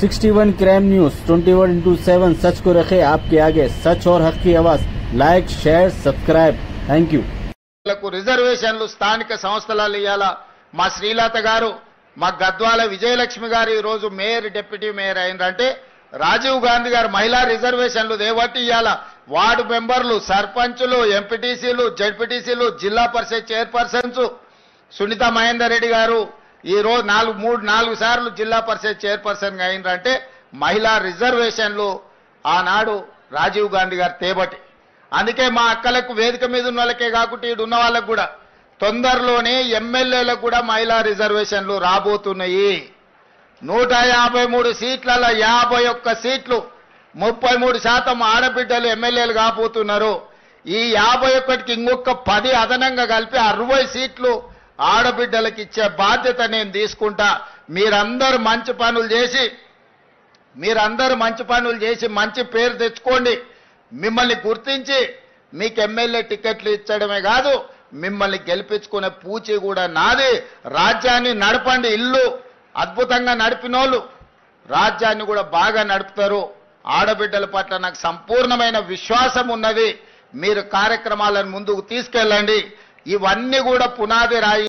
61 crime news 21/7 सच को रखे आपके आगे, सच और हक की आवाज। Like, share, subscribe. Thank you. రిజర్వేషన్లు స్థానిక సంస్థలలో ఇయాల మా శ్రీలత గారు, మా గద్వాల విజయలక్ష్మి గారు ఈ రోజు మేయర్, డిప్యూటీ మేయర్ అయినరంటే రాజీవ్ గాంధీ గారు మహిళా రిజర్వేషన్లు దేవట్టి ఇయాల వార్డు మెంబర్లు, సర్పంచులు, ఎంపీటీసీలు, జెడ్పీటీసీలు, జిల్లా పరిషత్ చైర్పర్సన్స్ సునీత మహేందర్ రెడ్డి గారు ఈ రోజు 4 సార్లు జిల్లా పరిషత్ చైర్పర్సన్ గా అయినరంటే మహిళా రిజర్వేషన్లు ఆనాడు రాజీవ్ గాంధీ గారు తేబట్టి. అందుకే మా అక్కలకు వేదిక మీద ఉన్న వాళ్ళకే కాకుండా ఇటు ఉన్న వాళ్ళకు కూడా తొందరలోనే ఎమ్మెల్యేలకు కూడా మహిళా రిజర్వేషన్లు రాబోతున్నాయి. 153 సీట్లలో 51 సీట్లు, 33% ఆడబిడ్డలు ఎమ్మెల్యేలు కాబోతున్నారు. ఈ 51కి ఇంకొక 10 అదనంగా కలిపి 60 సీట్లు ఆడబిడ్డలకు ఇచ్చే బాధ్యత నేను తీసుకుంటా. మీరందరూ మంచి పనులు చేసి మంచి పేరు తెచ్చుకోండి. మిమ్మల్ని గుర్తించి మీకు ఎమ్మెల్యే టికెట్లు ఇచ్చడమే కాదు, మిమ్మల్ని గెలిపించుకునే పూచి కూడా నాది. రాజ్యాన్ని నడపండి. ఇల్లు అద్భుతంగా నడిపినోళ్ళు రాజ్యాన్ని కూడా బాగా నడుపుతారు. ఆడబిడ్డల పట్ల నాకు సంపూర్ణమైన విశ్వాసం ఉన్నది. మీరు కార్యక్రమాలను ముందుకు తీసుకెళ్ళండి. ఇవన్నీ కూడా పునాది రాయి.